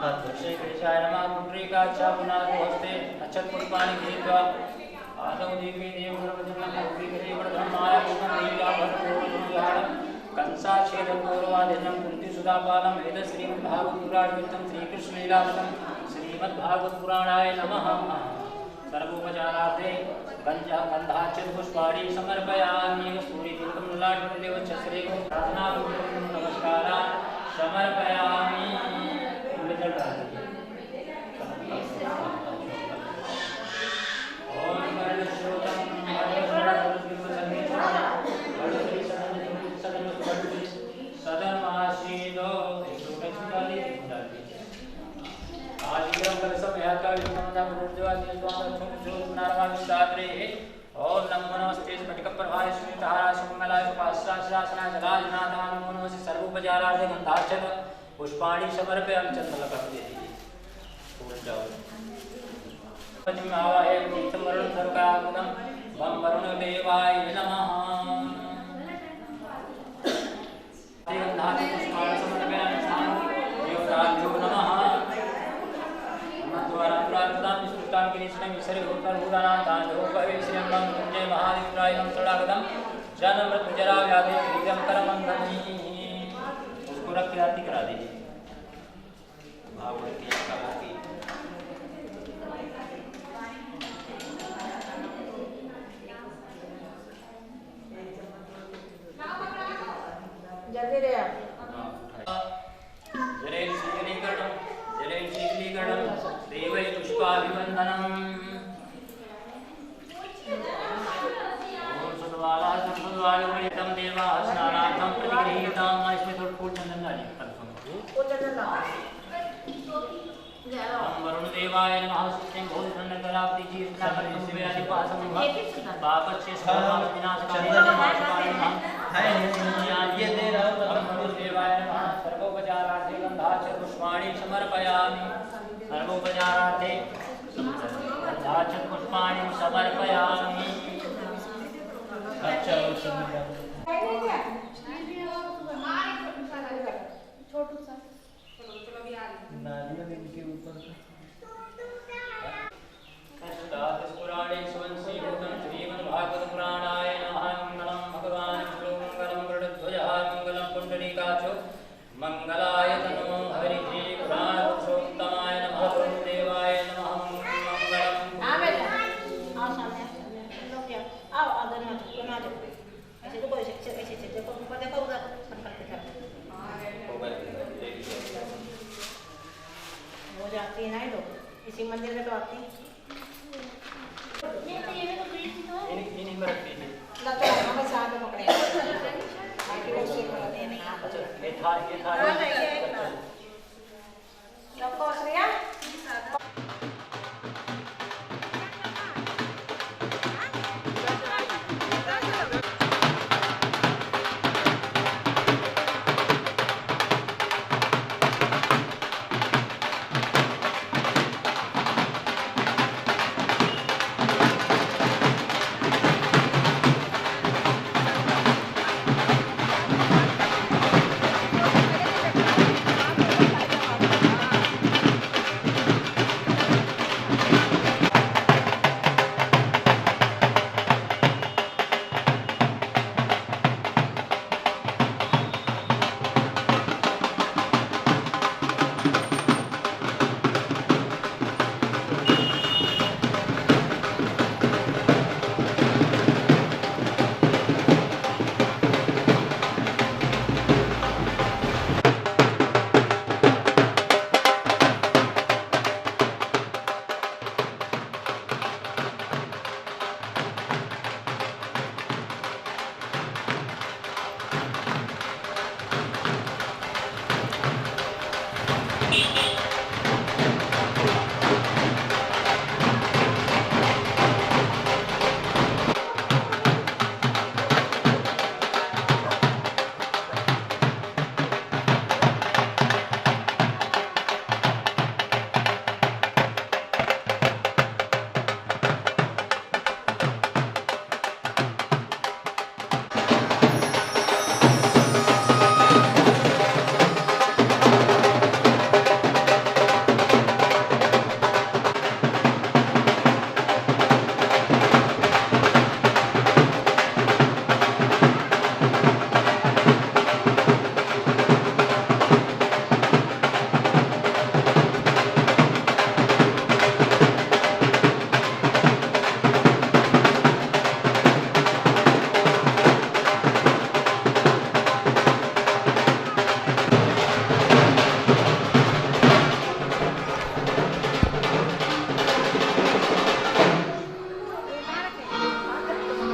श्री कृष्णाय नमः। पुंडरीकाक्षा पुनादोस्ते अच्छत पुष्पाणि गृहीत्वा आदौ देवी देवगुरुवचनं पुंडरीकरेवधर्माय पुष्पं कंसाच्छेदपूर्वादिनं कुन्तीसुधापालं श्रीमद्भागवतपुराणमित्तं श्रीकृष्णलीलामृतं श्रीमद्भागवतपुराणाय नमः। सर्वोपचारार्थे गन्धाच्युतपुष्पाणि समर्पयामि। सूर्यतीर्थं ललाटदेवच्छस्रेको प्रार्थनापूर्वकं नमस्कारान् समर्पयामि। ओम नमो नमस्ते स्फटिकप्रभाय श्रीधराय सुमंगलाय सुपाश्रासनाय जलाजनाथाय नमो नमः। सर्वोपचारार्थे गन्धाक्षत पुष्पाणि समर्पयामि। चंद्रलकर्ते फूल जाओ पश्चिम आवाहे तीर्थं वरुण सर्वकामदं वं वरुणदेवाय नमः। गन्धाक्षत पुष्पाणि समर्पयामि। देवताभ्यो नमः। जय महादेवराय शरणागतम जन्म मृत्यु जरा व्याधि विजम करमंदनी। उसको रख के आरती करा दीजिए। भागवत की जल्दी रे जलेन शीतलीकरणं देवै पुष्पाभिवन्दनम्। ओम सुदवालासुदवालुगणितं देवा स्नानार्थं प्रतिगृहीतां। इसमें थोड़ा फूल चंदन डालिए। ओम वरुण देवाय नमः। सत्यं भूतधनकराब्धि जीवनादिपासं पापस्य सर्वविनाशकाय नमः। ये दे रहा हूं। वरुण देवाय नमः। सर्वोपचारार्थे गन्धाक्षत पुष्पाणि समर्पयामि। सर्वोपचारार्थे गन्धाक्षत पुष्पाणि समर्पयामि। अच्छा छोटू सा नारियल इनके ऊपर पुराणे सुवंशीभूतं श्रीमद्भागवतपुराणाय नमः। मंगलं भगवान् विष्णु मंगलं गरुडध्वजः मंगलं पुण्डरीकाक्षो मंगलाय तनो हरिः पुराणपुरुषोत्तमाय नमः। वरुणदेवाय नमः। मंगलं आ बेटा आओ सामने लोग क्या आओ अगर मत बना दो ऐसे तो कोई ऐसे देखो ऊपर देखो उधर संकल्प कर हो जाती है ना लोग इसी मंदिर में तो आती इन्हीं में रख दीजिए। लगता है हमें साथ में पकड़े बाकी लोग से पकड़ते हैं नहीं अच्छा ये था सबको श्रेया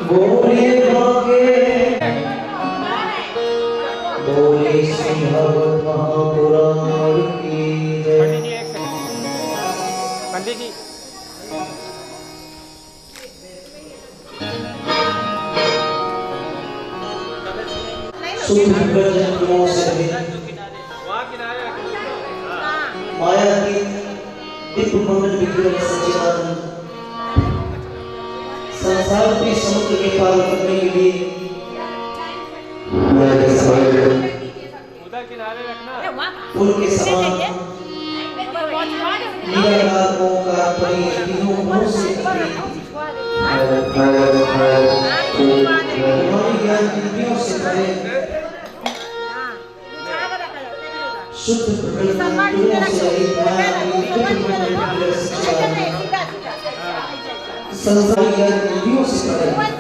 बोले भागे बोले सिंहव महापुराण की जय। पंडित जी शुद्ध प्रजनों से माया की दिव्य मंगल विग्रह सच्चिदानंद संसार के समुद्र के पार करने के लिए उधर किनारे रखना पुल के समान निराकार ओंकार परी तीनों मुंह से हमारी ज्ञान इंद्रियों से परे शुद्ध प्रकृतियों से रहित माया की दिव्य मंगल विग्रह सच्चिदानंद संसार ज्ञान इंद्रियों से परे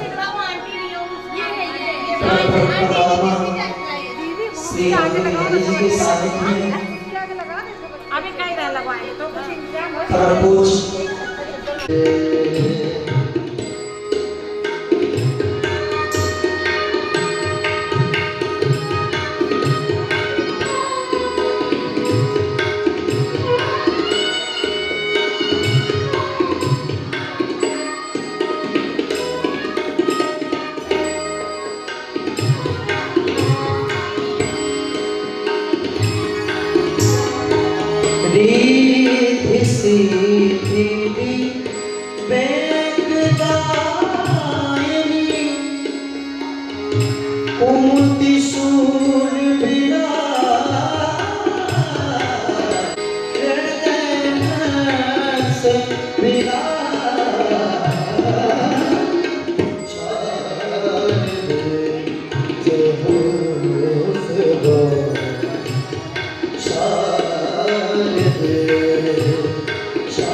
श्री हरि जी के सानिध्य में अभी कहीं रह लगवाए तो कुछ इंतजाम हो परमपूज्य रिद्धि सिद्धि वेंकटायनी कुमुति शूरवीरा हृदयनस विराज जय हो शिव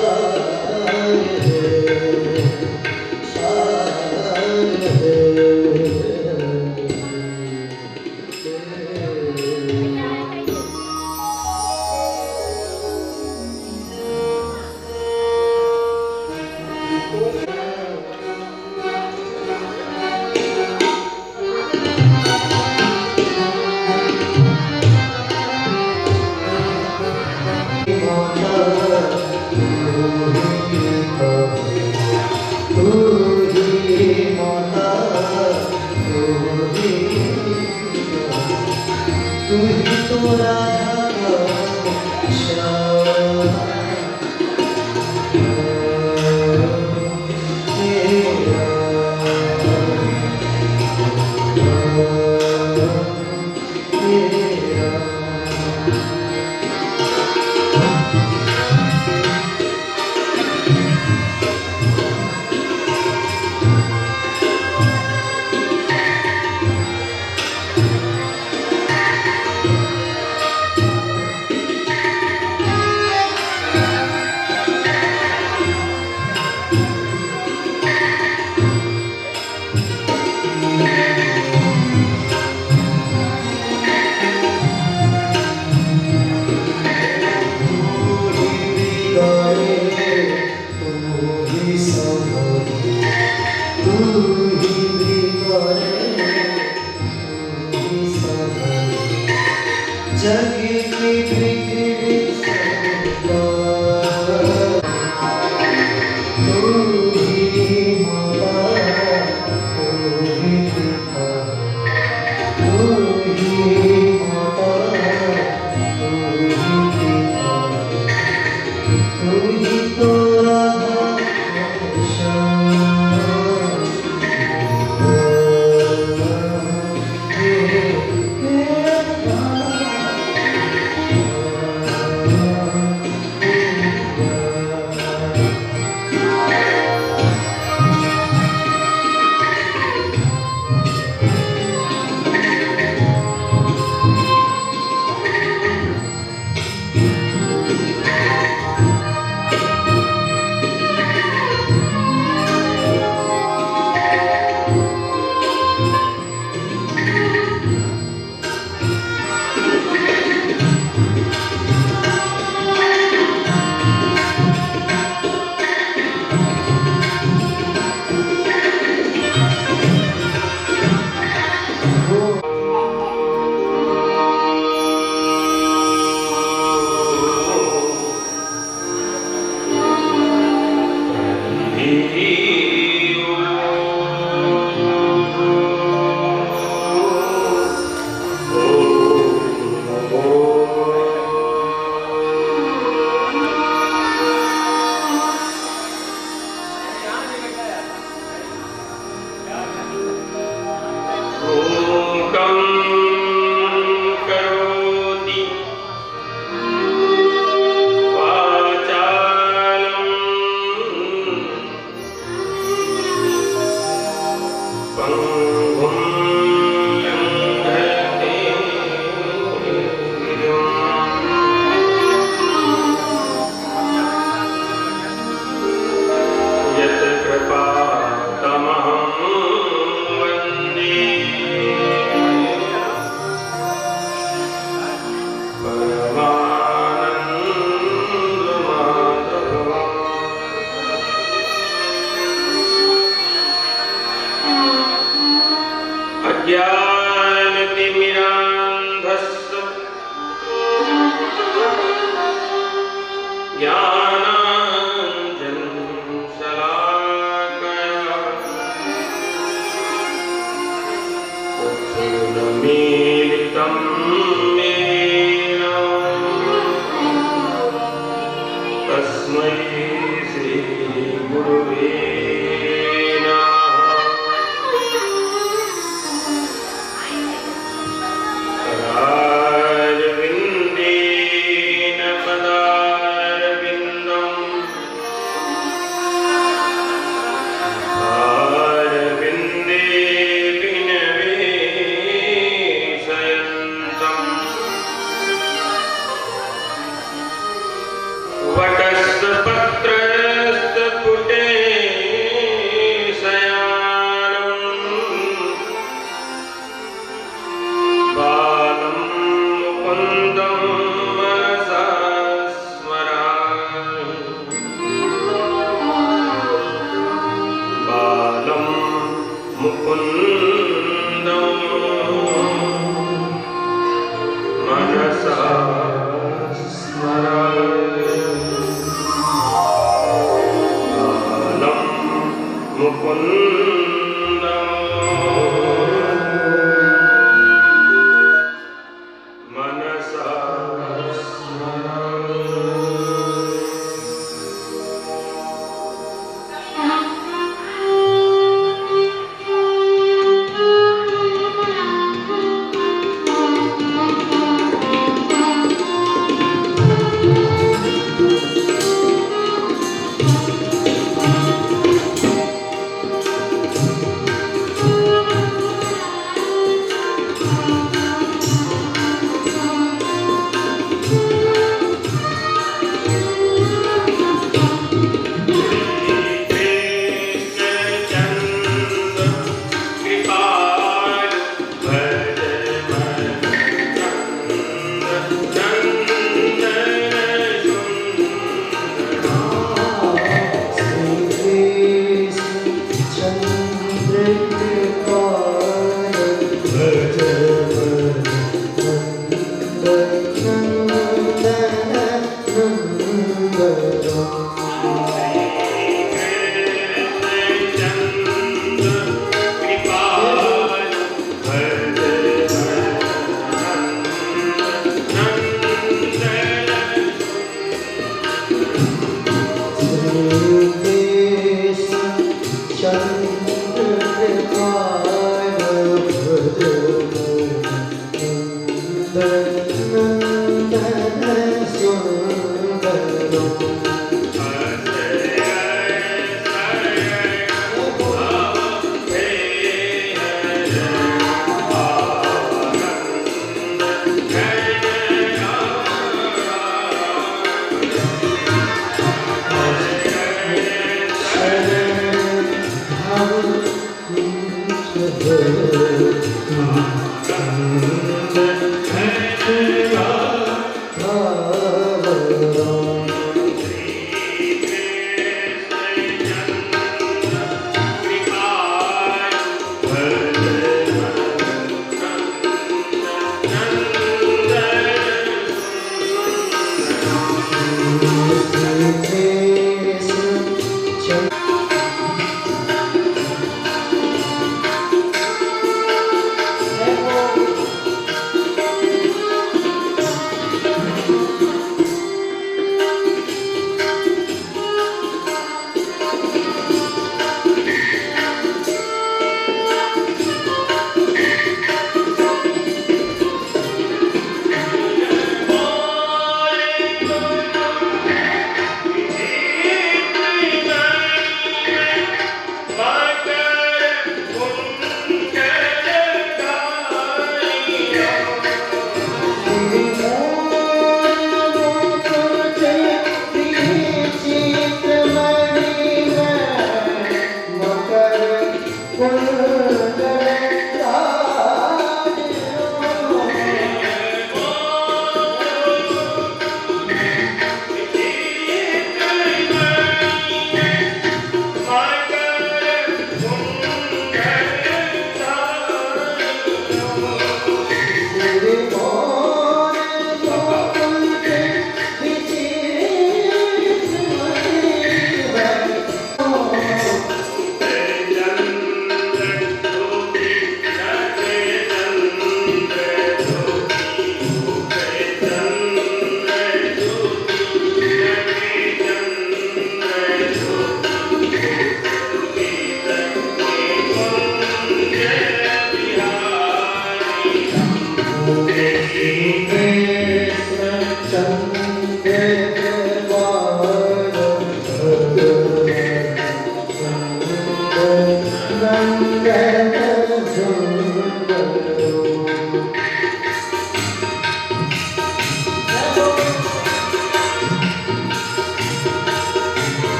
अज्ञानतिमिरान्धस्य ज्ञानाञ्जनशलाकया तत्सर्वमीलितं येन तस्मै श्रीगुरुवे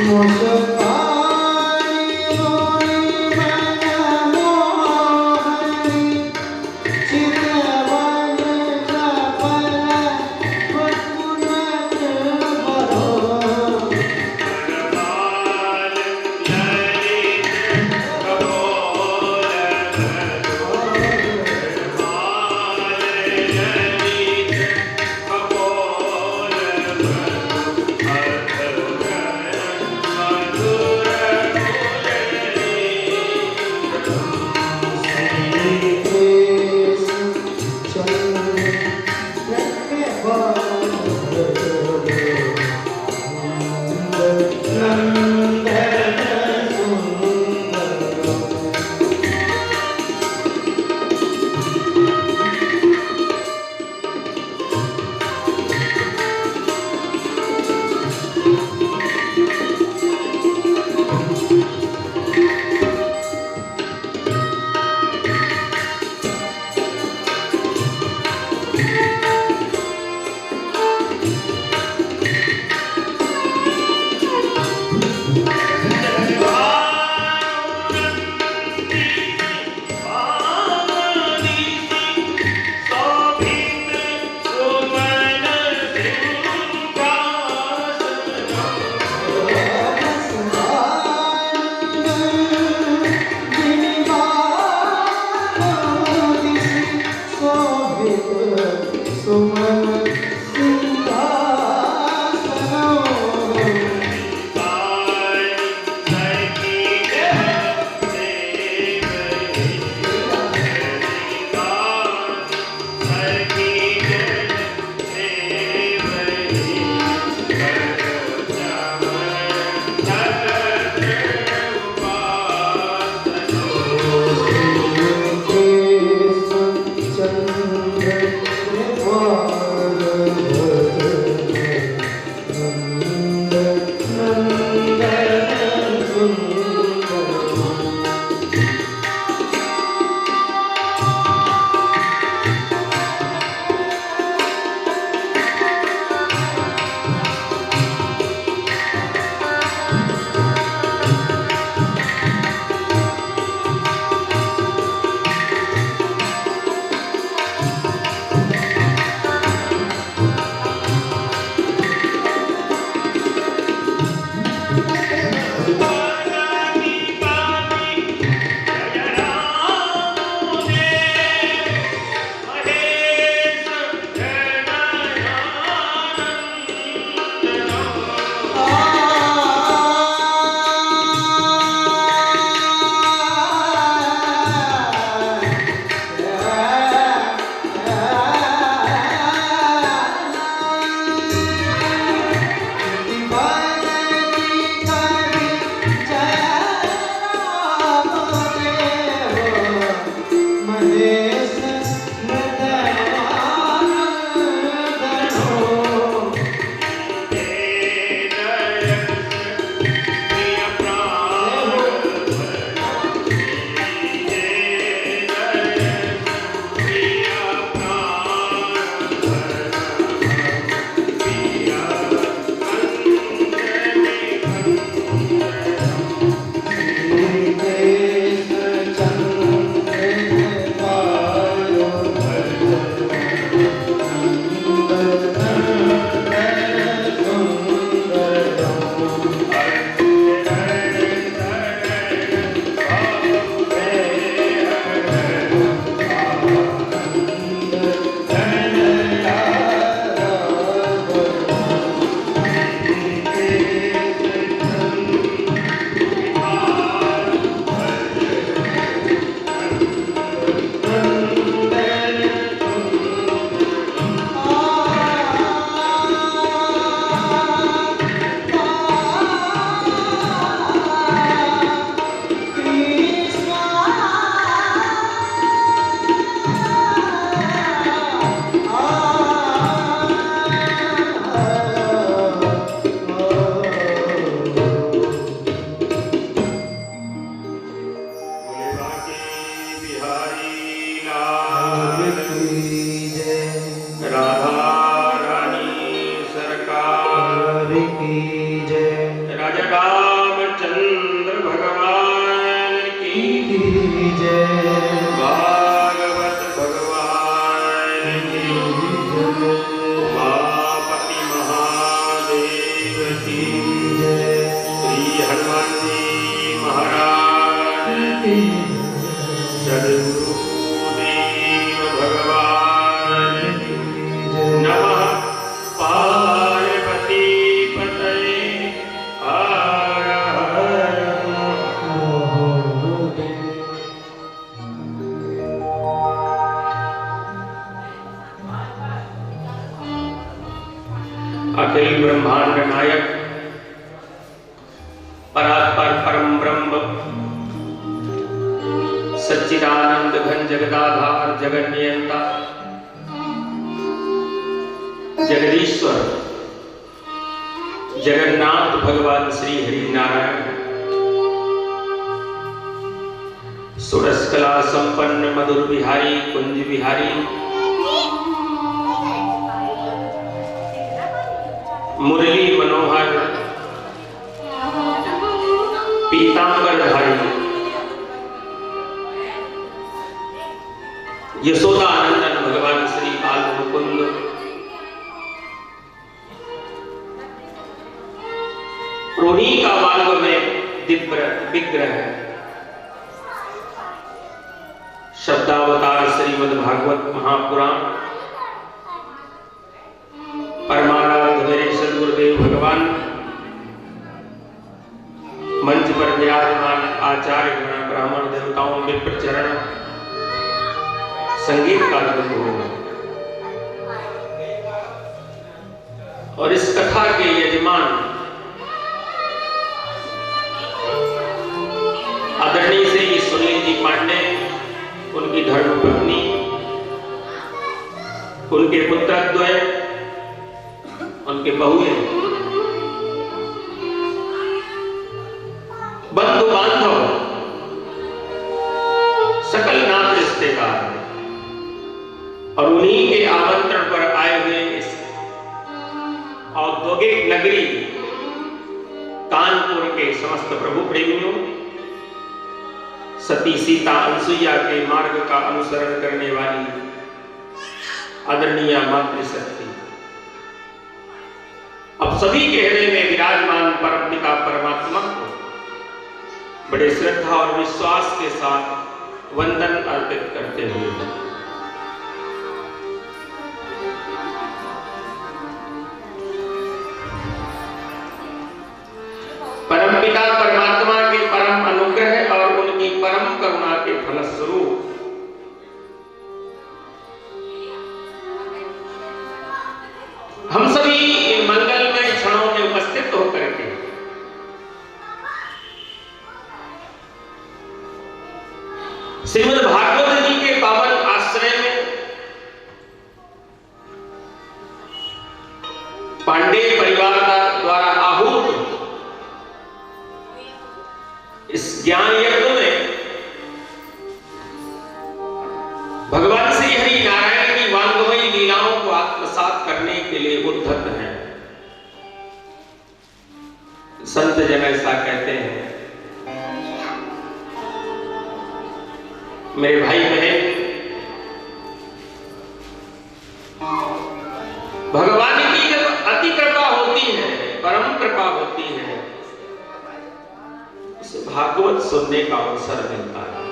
Mosa pani की जय। भागवत भगवान की जय। उमापति महादेव की जय। श्री हनुमान जी महाराज की सद्गुरुदेव भगवान की नमः। पार्वती पतये हर हर अखिल ब्रह्मांड नायक परात्पर परम ब्रह्म सच्चिदानंद घन जगदाधार जगन्नियंता जगदीश्वर जगन्नाथ भगवान श्री हरि नारायण सुरस कला संपन्न मधुर बिहारी कुंज बिहारी मुरली मनोहर पीतांबरधारी यशोदा नंदन भगवान श्री बाल मुकुंद रोही का वाल्व में दिव्य विग्रह शब्दावतार श्रीमद् भागवत महापुराण परमाराध्य मेरे सदगुरुदेव भगवान मंच पर विराजमान आचार्य गण ब्राह्मण देवताओं में प्रचरण संगीत कार्यक्रम हो और इस कथा के यजमान आदरणीय श्री सुनील जी पांडे, उनकी धर्मपत्नी, उनके पुत्रद्वय, उनके बहुए, बंधु बांधव, सकल नात रिश्तेदार और उन्हीं के आमंत्रण पर आए हुए इस औद्योगिक नगरी कानपुर के समस्त प्रभु प्रेमियों, सती सीता अनसुईया के मार्ग का अनुसरण करने वाली आदरणीय मातृशक्ति, अब सभी के हृदय में विराजमान परम पिता परमात्मा को बड़े श्रद्धा और विश्वास के साथ वंदन अर्पित करते हुए परम पिता परमात्मा के परम अनुग्रह और उनकी परम करुणा के फलस्वरूप हम सभी इन मंगलमय क्षणों में उपस्थित होकर के श्रीमद् भागवत जी के पावन आश्रय में पांडेय परिवार द्वारा आहूत इस ज्ञान यज्ञ में भगवान श्री हरि नारायण की वांगमयी लीलाओं को आत्मसात करने के लिए उद्धत हैं। संत जन ऐसा कहते हैं। मेरे भाई बहन, भगवान की जब अति कृपा होती है, परम कृपा होती है, उसे भागवत सुनने का अवसर मिलता है।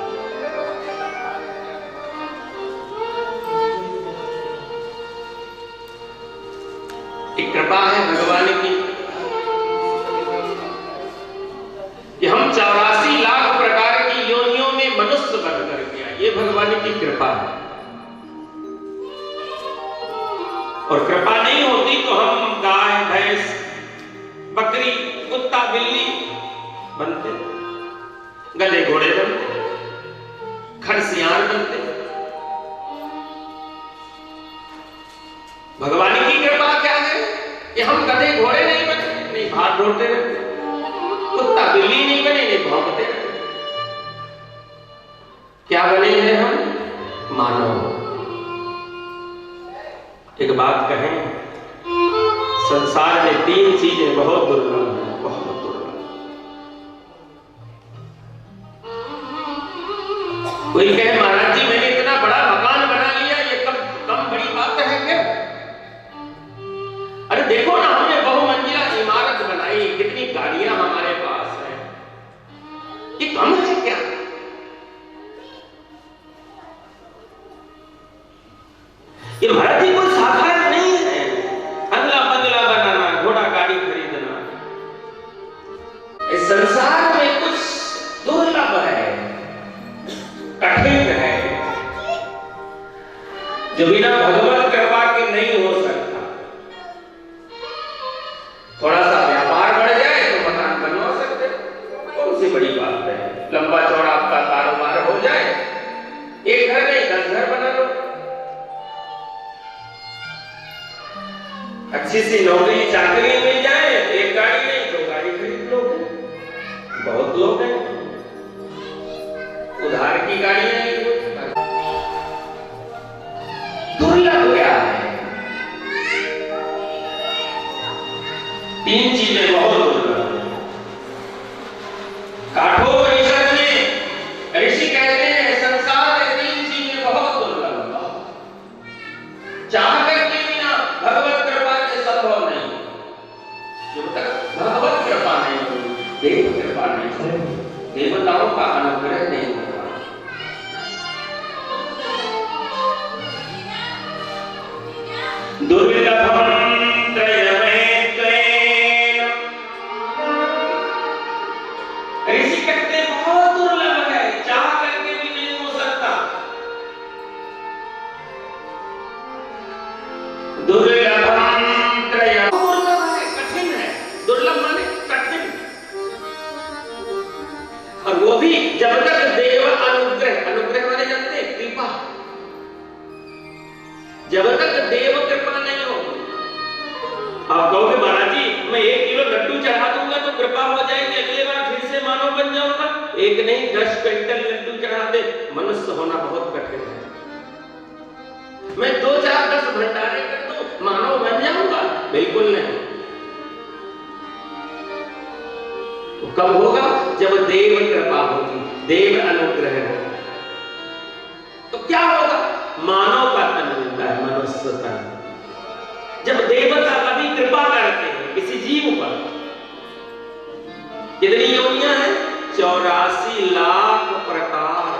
एक कृपा है भगवान की कि हम 84 लाख प्रकार की योनियों में मनुष्य बन करके आए, ये भगवान की कृपा है। और कृपा नहीं होती तो हम गाय भैंस बकरी कुत्ता बिल्ली बनते, गधे घोड़े बनते, खरसियार बनते। भगवान की कृपा क्या है कि हम गधे घोड़े नहीं बने, नहीं भाग दौड़ते रहते, कुत्ता बिल्ली नहीं बने, नहीं भौंकते रहते। क्या बने हैं हम? मानव। एक बात कहें, संसार में 3 चीजें बहुत दुर्लभ हैं, बहुत दुर्लभ। कोई कहे महाराज जी मैंने इतना बड़ा मकान बना लिया, ये कम बड़ी बात है क्या? अरे देखो ना, हमने बहुमंजिला इमारत बनाई, कितनी गाड़ियां हमारे पास है, ये कम है क्या? ये महाराज जी कोई साधारण नहीं है। अगला बंगला बनाना, घोड़ा गाड़ी खरीदना, इस संसार में कुछ दुर्लभ है, कठिन है, जो बिना भगवत कृपा के नहीं हो सकता। थोड़ा सा व्यापार बढ़ जाए तो मकान बनवा सकते, कौन सी बड़ी बात है। लंबा चौड़ा आपका कारोबार हो जाए, एक घर नहीं 10 घर बना लो, अच्छी सी नौकरी चाकरी मिल जाए, एक गाड़ी नहीं 2 गाड़ी खरीद लो। बहुत लोग हैं उधार की गाड़ियां हैं। दुर्लभ क्या है? 3 चीजें बहुत दुर्लभ है। काठोपनिषद में ऋषि कहते हैं संसार में 3 चीजें बहुत दुर्लभ है, चाह करके बिना भगवत कृपा के संभव नहीं। जब तक भगवत कृपा नहीं होगी, देव कृपा नहीं होगी, देवताओं का अनुग्रह नहीं होगा। दुर्लभम त्रयमेत्वेन, ऋषि कहते हैं बहुत दुर्लभ है, चाह करके भी नहीं हो सकता। दुर्लभम त्रयम, दुर्लभ है, कठिन है। दुर्लभ माने कठिन, और वो भी जब तक देव अनुग्रह, अनुग्रह माने जानते हैं कृपा, जब तक देव कृपा नहीं हो। आप कहोगे महाराज जी मैं 1 किलो लड्डू चढ़ा दूंगा तो कृपा हो जाएगी, अगले बार फिर से मानव बन जाऊंगा। 1 नहीं 10 क्विंटल लड्डू चढ़ा दे, मनुष्य होना बहुत कठिन है। मैं 2 4 10 भंडारे कर दूं, मानव बन जाऊंगा? बिल्कुल नहीं। तो कब होगा? जब देव कृपा होगी, देव अनुग्रह होगा। तो क्या होगा? मानव का तन मिलता है, मनुष्य तन। जब देवता कभी कृपा करते हैं किसी जीव पर, कितनी योनियां हैं? 84 लाख प्रकार,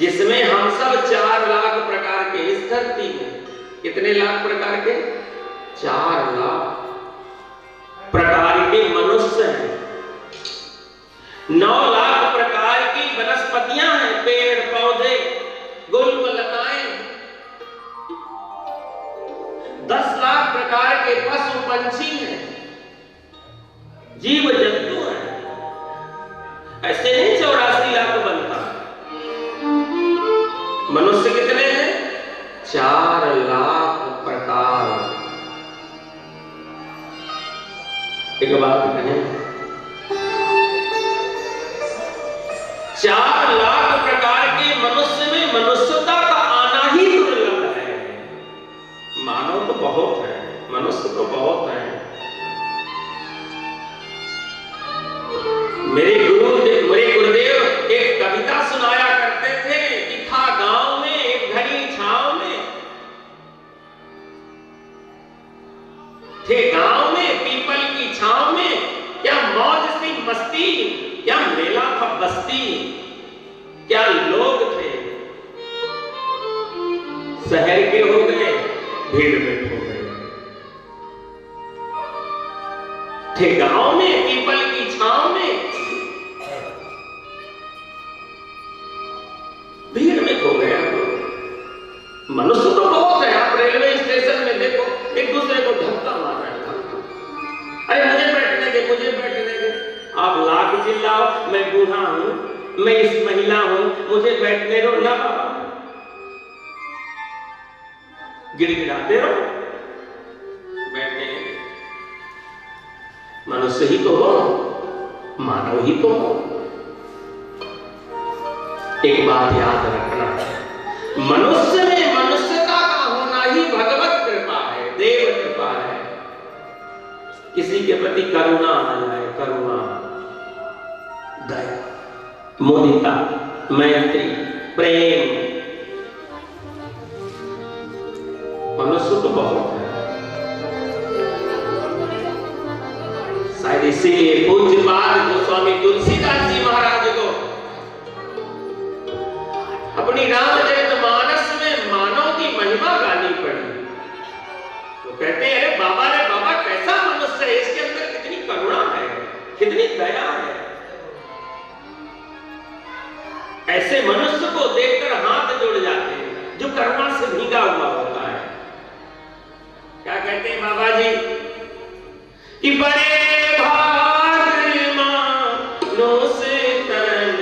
जिसमें हम सब 4 लाख प्रकार के इस धरती में। कितने लाख प्रकार के? 4 लाख प्रकार के मनुष्य हैं, 9 लाख प्रकार की वनस्पतियां हैं, पेड़ पौधे गुल्म लताएं, 10 लाख प्रकार के पशु पंछी हैं, जीव जंतु हैं। ऐसे नहीं 84 लाख बनता। मनुष्य कितने हैं? 4 लाख प्रकार। एक बात कहें, 4 लाख प्रकार के मनुष्य में मनुष्यता का आना ही दुर्लभ है। मानव तो बहुत है, मनुष्य तो बहुत है। मेरे गुरुदेव एक कविता सुनाया करते थे कि था गांव में एक घड़ी छांव में, थे गांव में पीपल की छांव में, क्या मौज सी मस्ती, क्या मेला था बस्ती, क्या लोग थे। शहर के हो गए, भीड़ में हो गए। थे गांव में पीपल की छांव में, भीड़ में खो गया। मनुष्य तो बहुत है। आप रेलवे स्टेशन में देखो, एक दूसरे को धक्का मार रहे हैं, अरे मुझे बैठने दे, मुझे बैठने दे। आप लाख चिल्लाओ, मैं बूढ़ा हूं, मैं इस महिला हूं, मुझे बैठने दो ना, गिड़गिड़ाते रहो, बैठने। मनुष्य ही तो हो, मानव ही तो हो। एक बात याद रखना, मनुष्य में मनुष्यता का होना ही भगवत कृपा है, देव कृपा है। किसी के प्रति करुणा आ जाए, करुणा, दया, मुदिता, मैत्री, प्रेम, मनुष्य तो बहुत है। शायद इसीलिए पूज्यपाद गोस्वामी तुलसीदास जी महाराज को अपनी रामचरितमानस में मानव की महिमा गानी पड़ी। तो कहते हैं अरे बाबा कैसा मनुष्य है, इसके अंदर कितनी करुणा है, कितनी दया है। ऐसे मनुष्य को देखकर हाथ जुड़ जाते हैं जो करुणा से भीगा हुआ होता है। क्या कहते हैं बाबा जी कि बड़े भाग मानो से तन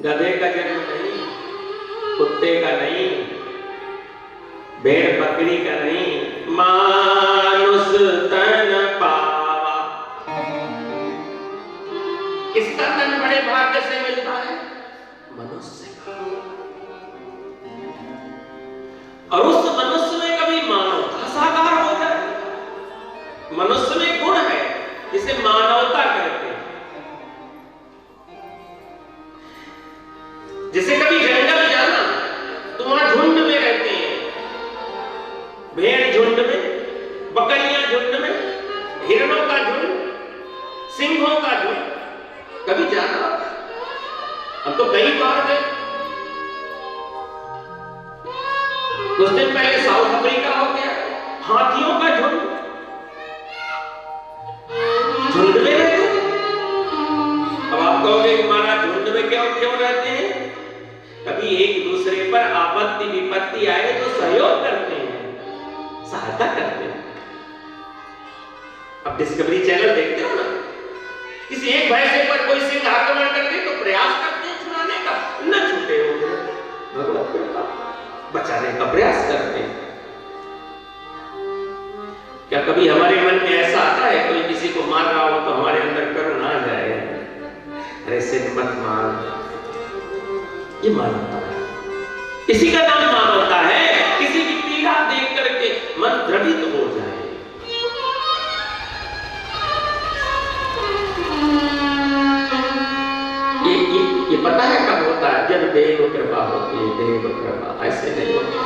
गधे का जन्म नहीं, कुत्ते का नहीं, भेड़ बकरी का नहीं, मानुष तन पावा। किसका तन बड़े भाग्य से मिलता है? मनुष्य का। और उस मनुष्य में कभी मानवता साकार हो जाए। मनुष्य में गुण है जिसे मानवता कहते हैं। जैसे कभी जंगल जाना तो वहां झुंड में रहते हैं, भेड़ झुंड में, बकरियां झुंड में, हिरणों का झुंड, सिंहों का झुंड। कभी जाना हम तो कई बार गए। कुछ दिन पहले साउथ अफ्रीका हो गया, हाथियों का झुंड में रहते हैं। अब आप कहोगे कि महाराज झुंड में क्यों रहते हैं? कभी एक दूसरे पर आपत्ति विपत्ति आए तो सहयोग करते हैं, सहायता करते हैं। अब डिस्कवरी चैनल देखते हो ना, किसी एक भैंसे पर कोई सिंह आक्रमण करते तो प्रयास करते हैं छुड़ाने का, न छूटे हो भगवत कृपा, बचाने का प्रयास करते हैं। क्या कभी हमारे मन में ऐसा आता है कोई किसी को मार रहा हो तो हमारे अंदर करुणा आ जाए, अरे सिंह मत मार? ये मानवता है, इसी का नाम मानवता है। किसी की पीड़ा देख करके मन द्रवित हो जाए। ये पता है कब होता है? जब देव कृपा होती है। देव कृपा, ऐसे नहीं होती।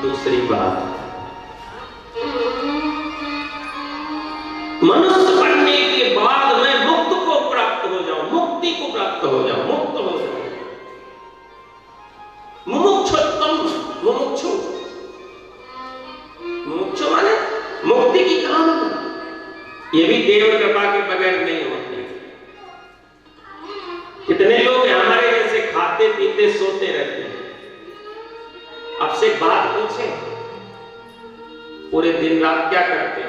दूसरी बात, मनुष्य बनने के बाद मैं मुक्त को प्राप्त हो जाऊं, मुक्ति को प्राप्त हो जाऊं, मुक्त हो जाऊं। मुमुक्षुत्वम, मुमुक्षु, मुमुक्षु माने मुक्ति की कामना। ये भी देव कृपा के बगैर नहीं होती। कितने लोग हमारे जैसे खाते पीते सोते रहते हैं। आपसे बात पूछें, पूरे दिन रात क्या करते हो?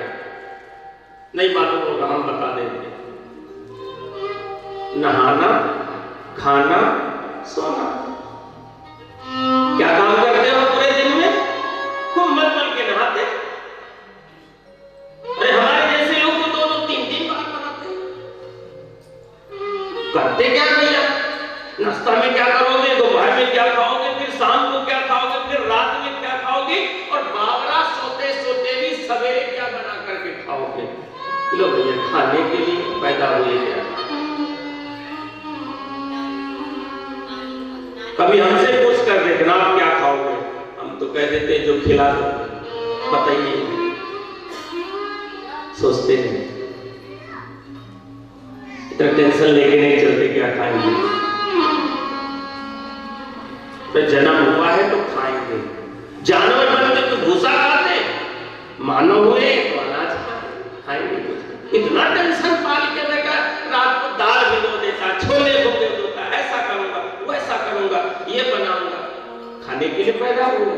नहीं मालूम होगा, हम बता देंगे। नहाना, खाना, सोना। क्या काम करते हो पूरे दिन में? खूब मल मल के नहाते। अरे हमारे जैसे लोग तो 2-3 बार नहाते। करते क्या नहीं आप? नाश्ता में क्या करोगे, दोपहर में क्या खाओगे, फिर शाम को क्या खाओगे, फिर रात में क्या खाओगे, और बावरा सोते सोते भी सवेरे क्या बना करके खाओगे? लो भैया, खाने के लिए पैदा हुए क्या? कभी हमसे पूछ कर देखना आप क्या खाओगे, हम तो कह देते जो खिला दो, पता ही नहीं, सोचते नहीं, इतना टेंशन लेके नहीं चलते क्या खाएंगे। तो जन्म हुआ है तो खाएंगे, जानवर बनते तो भूसा खाते, मानव हुए तो अनाज खाएंगे कुछ। इतना टेंशन पाल के लगा, रात को दाल भिगो देता, छोले भिगो देता, ऐसा करूंगा वैसा करूंगा, ये बनाऊंगा, खाने के लिए पैदा हुए।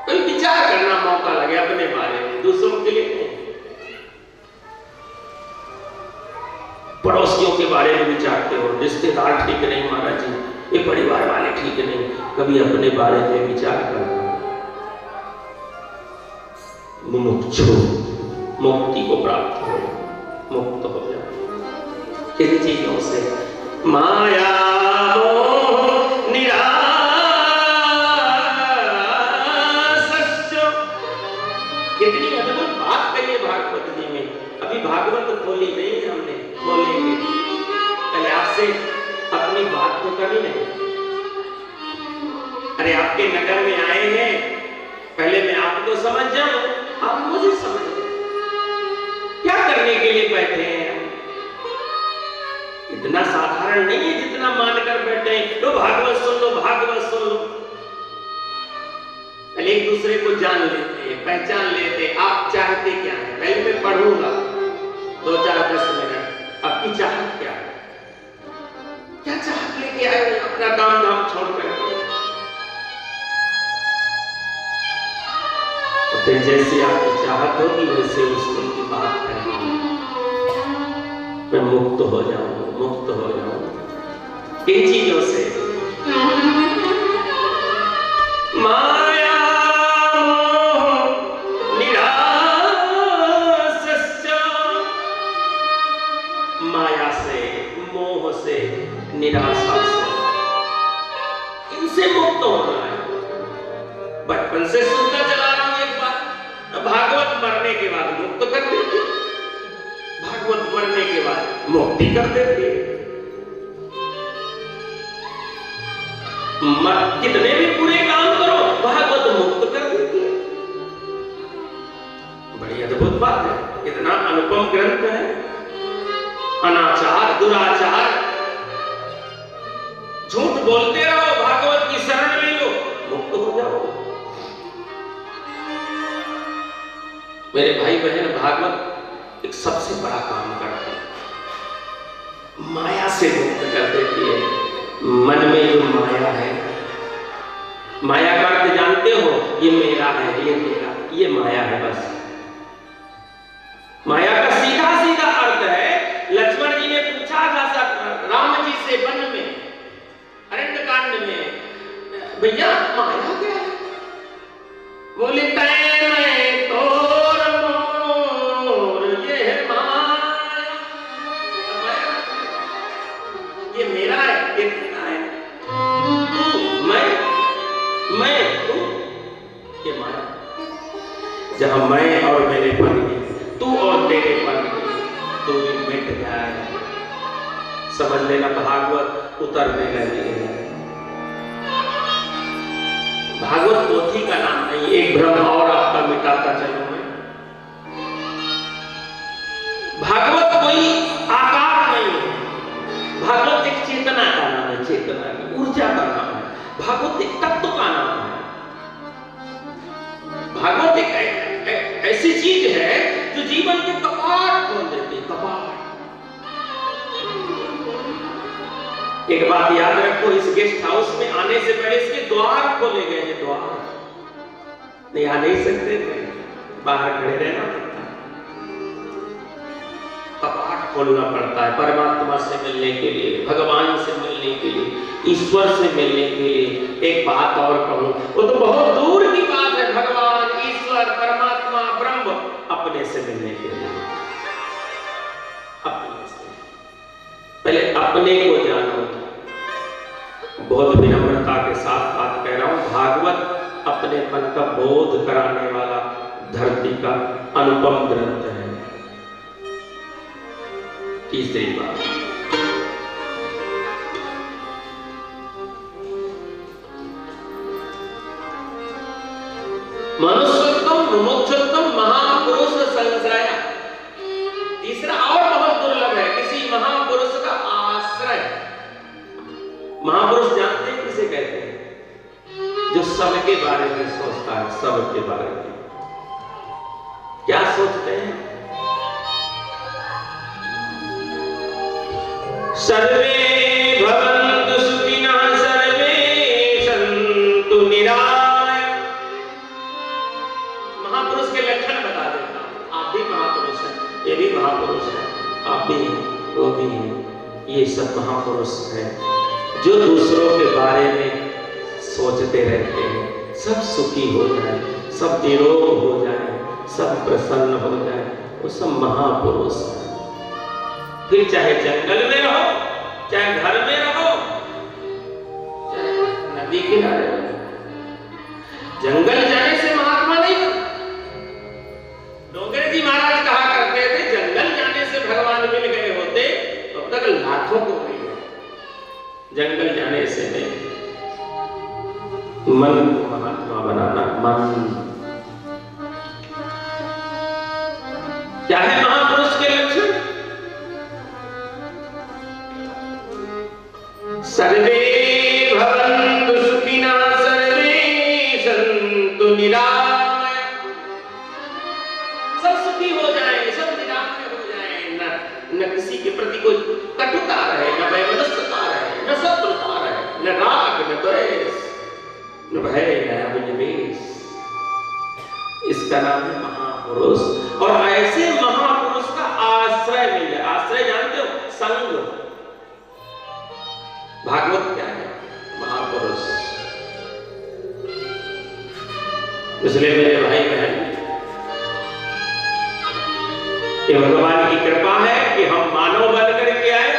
कोई विचार करना मौका लगे अपने बारे में, दूसरों के लिए नहीं। पड़ोसियों के बारे में विचारते हो, रिश्तेदार ठीक नहीं महाराज जी, ये परिवार वाले ठीक नहीं, कभी अपने बारे में विचार करना। मुमुक्षु मुक्ति को प्राप्त हो, मुक्त हो जाए किन चीजों से, माया मोह निरासस्य। कितनी अद्भुत बात कही है भागवत जी में। अभी भागवत खोली नहीं हमने, खोलेंगे। पहले आपसे अपनी बात तो करी नहीं। अरे आपके नगर में आए हैं, पहले मैं आपको समझ जाऊं, आप मुझे समझ क्या करने के लिए बैठे हैं। इतना साधारण नहीं है जितना मानकर बैठे हैं। तो भागवत सुन लो, भागवत सुन लो। पहले एक दूसरे को जान लेते हैं, पहचान लेते हैं। आप चाहते क्या है, पहले मैं पढ़ूंगा 2-4-10 मिनट। आपकी चाहत क्या है, क्या चाहत लेके आए हो अपना काम धाम छोड़कर। फिर जैसी आपकी चाहत होगी वैसे उसको की बात करेंगे। मैं मुक्त हो जाऊं, मुक्त हो जाऊं किन चीजों से, माया मोह निरासस्य। माया से, मोह से, निराशा से, इनसे मुक्त होना है। बचपन से सुनता चला रहा हूं एक बात, भागवत मरने के बाद मुक्त कर देती, भागवत मरने के बाद मुक्ति कर देती। कितने भी बुरे काम करो भागवत मुक्त कर देती है। बड़ी अद्भुत बात है, इतना अनुपम ग्रंथ है। अनाचार, दुराचार, झूठ बोलते रहो, भागवत की शरण ले लो, मुक्त हो जाओ। मेरे भाई बहन, भागवत एक सबसे बड़ा काम करती है, माया से मुक्त कर देती है। मन में जो माया है, माया का अर्थ जानते हो, ये मेरा है, ये मेरा, ये माया है बस। माया का सीधा सीधा अर्थ है, लक्ष्मण जी ने पूछा था राम जी से वन में, अरण्य कांड में, भैया माया क्या है? बोले तय मैं तोर मोर ये है माया। ये मेरा है, ये तेरा है, तू मैं तू, ये माया। जहां मैं और मेरे पन की, तू और तेरे पन की, तू मिट जाए। समझ लेना, भागवत उतरने लगी है। भागवत पोथी का नाम नहीं, एक भ्रम और आपका मिटाता चलूं मैं। भागवत कोई आकार नहीं है, भागवत एक चेतना का नाम है, चेतना की ऊर्जा का नाम है। भागवत एक तत्व का नाम है। भागवत एक ऐसी चीज है जो जीवन के कपाट खोल देती है, कपाट। एक बात याद रखो, इस गेस्ट हाउस में आने से पहले इसके द्वार खोले गए हैं, द्वार नहीं आ नहीं सकते थे, बाहर खड़े रहना पड़ता है, कपाट खोलना पड़ता है परमात्मा से मिलने के लिए, भगवान से मिलने के लिए, ईश्वर से मिलने के लिए। एक बात और कहूं, वो तो बहुत दूर की बात है, भगवान, ईश्वर, परमात्मा, ब्रह्म अपने से मिलने के लिए। अपने से पहले अपने को जानो। बहुत विनम्रता के साथ बात कह रहा हूं, भागवत अपनेपन का बोध कराने वाला धरती का अनुपम ग्रंथ है। तीसरी बात, मनुष्योत्तम मुमुक्षुत्तम महापुरुष संश्रय। तीसरा और बहुत दुर्लभ है, किसी महापुरुष का आश्रय। महापुरुष जानते हैं किसे कहते हैं? जो सबके बारे में सोचता है, सबके बारे में। क्या सोचते हैं? सर्वे भवन्तु सुखिनः सर्वे सन्तु निरामयाः। महापुरुष के लक्षण बता देता हूं। आप भी महापुरुष हैं, ये भी महापुरुष है, आप भी, वो भी हैं। ये सब महापुरुष हैं जो दूसरों के बारे में सोचते रहते हैं, सब सुखी हो जाए, सब निरोग हो जाए, सब प्रसन्न हो जाए, वो सब महापुरुष हैं। फिर चाहे जंगल में रहो, चाहे घर में रहो, चाहे नदी किनारे रहो, जंगल जाने से महात्मा नहीं बनता। डोंगरे जी महाराज कहा करते थे, जंगल जाने से भगवान मिल गए होते तो अब तक लाखों को मिल गए। जंगल जाने से नहीं, मन को महात्मा बनाना। मन क्या है महापुरुष के लक्षण? सर्वे भवन्तु सुखिनः सर्वे सन्तु निरामयाः। सब सुखी हो जाए, सब निरामय हो जाए, न किसी के प्रति कोई कटुता रहे, न वैमनस्यता रहे, न शत्रुता रहे, न राग, न द्वेष, न भय, न अभिनिवेश। इसका नाम है महापुरुष। और ऐसे महापुरुष का आश्रय मिल जाए। आश्रय जानते हो? संग। भागवत क्या है? महापुरुष। इसलिए मेरे भाई बहन, ये भगवान की कृपा है कि हम मानव बन करके आए।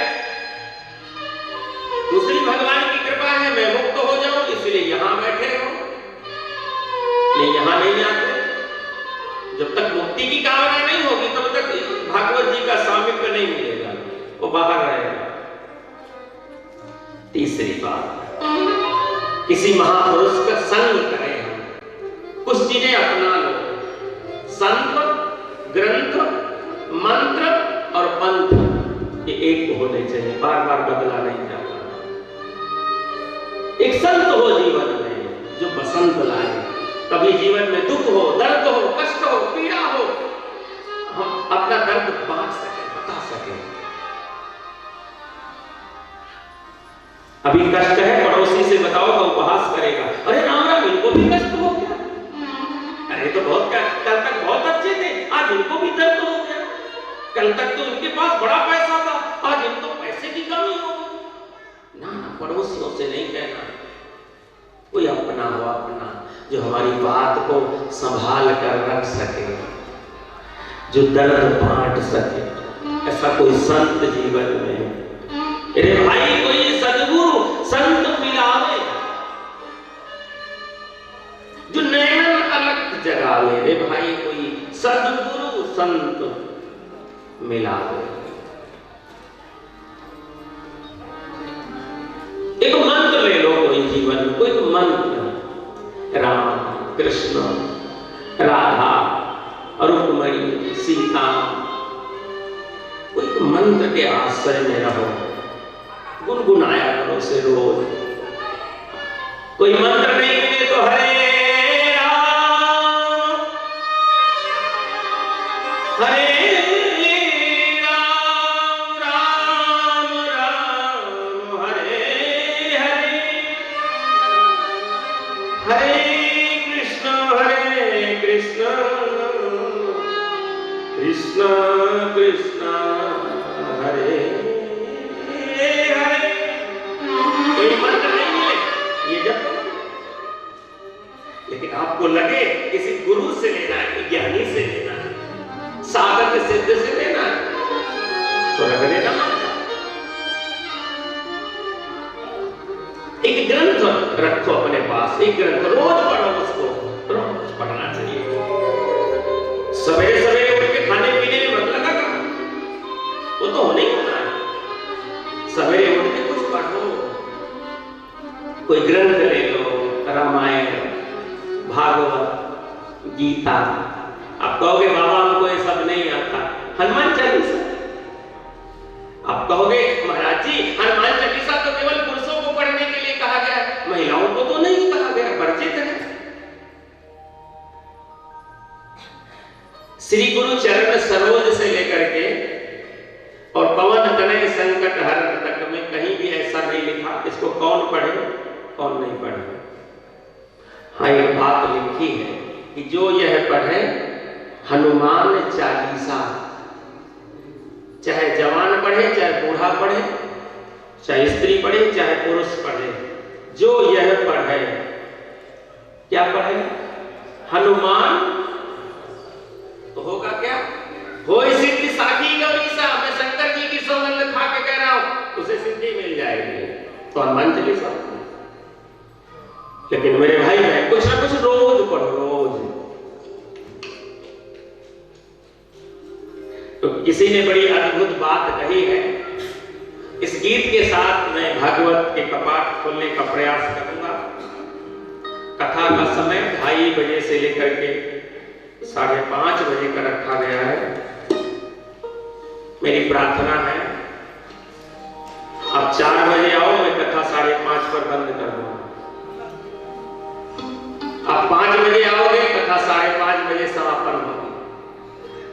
दूसरी भगवान की कृपा है मैं मुक्त हो जाऊं, इसलिए यहां बैठे हो। नहीं, यहां नहीं आते। जब तक मुक्ति की कामना नहीं होगी तब तक भागवत जी का सामीप्य नहीं मिलेगा, वो बाहर रहेगा। तीसरी बात, किसी महापुरुष का संग करें हम, कुछ चीजें अपना लो। संत, ग्रंथ, मंत्र और पंथ, ये एक होने चाहिए, बार बार बदला नहीं जाता। एक संत हो जीवन में जो बसंत लाए। कभी जीवन में दुख हो, दर्द हो, कष्ट हो, पीड़ा हो, हम अपना दर्द बांट सके, बता सके। अभी कष्ट है, पड़ोसी से बताओ तो उपहास करेगा, अरे राम राम इनको भी कष्ट हो गया, अरे तो बहुत कल तक बहुत अच्छे थे, आज इनको भी दर्द हो गया, कल तक तो इनके पास बड़ा पैसा था, आज इनको पैसे की कमी हो गई। ना ना, पड़ोसियों से नहीं कहना। कोई अपना हो, अपना जो हमारी बात को संभाल कर रख सके, जो दर्द बांट सके। ऐसा कोई संत जीवन में, अरे भाई कोई सदगुरु संत मिलावे, जो नैनन अलग जगावे। रे भाई कोई सदगुरु संत मिलावे। एक मंत्र ले लो कोई जीवन में, कोई तो मंत्र, राम, कृष्ण, राधा, रुक्मणी, सीता, कोई तो मंत्र के आश्रय में रहो, गुनगुनाया करो से रोज। कोई मंत्र नहीं मिले तो हरे राम, हरे कृष्ण कृष्ण हरे हरे। कोई मंत्र नहीं मिले ये जब, लेकिन आपको लगे किसी गुरु से लेना है, ज्ञानी से लेना है, साधक सिद्ध से लेना है, तो रख देना मंत्र। एक ग्रंथ रखो अपने पास, एक ग्रंथ रोज पढ़ो, उसको रोज पढ़ना चाहिए। सवेरे सवेरे उठ के खाने पीने में मत लगा करो, वो तो होने ही होना है। सवेरे उठ के कुछ पढ़ो, कोई ग्रंथ ले लो, रामायण, भागवत, गीता। आप कहोगे बाबा हमको ये सब नहीं आता, हनुमान चालीसा। आप कहोगे महाराज जी हनुमान चालीसा तो केवल पुरुषों को पढ़ने के लिए कहा गया है, महिलाओं को तो नहीं कहा गया, वर्जित है। श्री गुरु चरण सरोज से लेकर के और पवन तनय संकट हरण तक में कहीं भी ऐसा नहीं लिखा इसको कौन पढ़े कौन नहीं पढ़े। हाँ एक बात लिखी है कि जो यह पढ़े हनुमान चालीसा, चाहे जवान पढ़े चाहे बूढ़ा पढ़े, चाहे स्त्री पढ़े चाहे पुरुष पढ़े, जो यह पढ़े, क्या पढ़े? हनुमान, तो होगा क्या? हो सिद्धि साखी गौरीसा। मैं शंकर जी की सौगंध खा के कह रहा हूं उसे सिद्धि मिल जाएगी, तो हनुमान चालीसा। लेकिन मेरे भाई बहन कुछ ना कुछ रोज पढ़ो, रोज। तो किसी ने बड़ी अद्भुत बात कही है। इस गीत के साथ मैं भागवत के कपाट खोलने का प्रयास करूंगा। कथा का समय 2:30 बजे से लेकर के 5:30 बजे का रखा गया है। मेरी प्रार्थना है आप 4 बजे आओ, मैं कथा 5:30 पर बंद कर दूंगा। आप 5 बजे आओगे, कथा 5:30 बजे समापन होगी।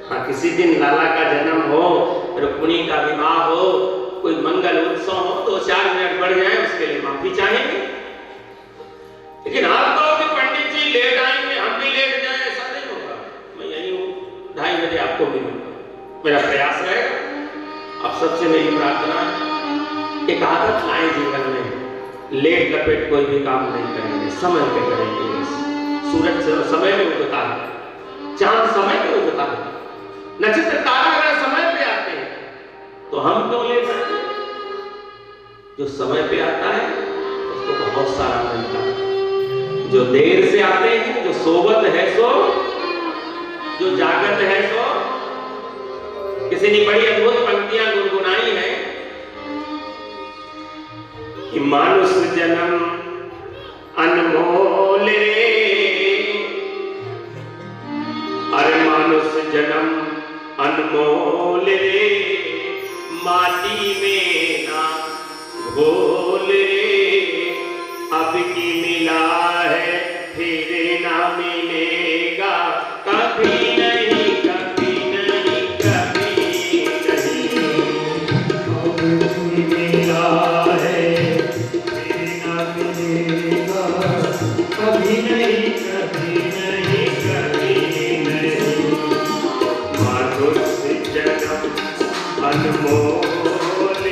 हाँ किसी दिन लाला का जन्म हो, रुक्मिणी का विवाह हो, कोई मंगल उत्सव हो, 2-4 मिनट बढ़ जाए उसके लिए माफी चाहेंगे। लेकिन आप कहोगे पंडित जी लेट आएंगे, हम भी लेट जाए, ऐसा नहीं होगा। मैं यही हूँ, 2:30 बजे आपको मिलूंगा, मेरा प्रयास रहेगा। आप सबसे मेरी प्रार्थना है एक आदत लाए जीवन में, लेट लपेट कोई भी काम नहीं करेंगे, समय पे करेंगे। सूरज समय में उगता है, चांद समय पे उगता है, नक्षत्र तारा अगर समय पे आते हैं तो हम क्यों लेट आते हैं? जो समय पे आता है उसको बहुत सारा मिलता है। जो देर से आते हैं, जो सोबत है सो, जो जागत है सो। किसी ने बड़ी अद्भुत पंक्तियां गुनगुनाई है कि मानुष जन्म अनमोल रे, अरे मानुष जन्म अनमोल रे, माटी में ना घोल रे, अब की मिला है फिर ना मिलेगा, कभी नहीं कभी नहीं कभी नहीं, मिला है फिर ना मिलेगा, कभी नहीं कभी नहीं कभी नहीं। मानुष जन्म अनमोल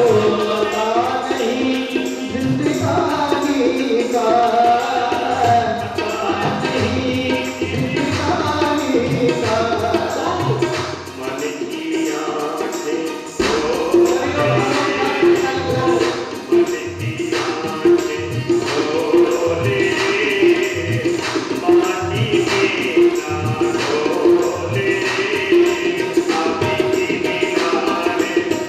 को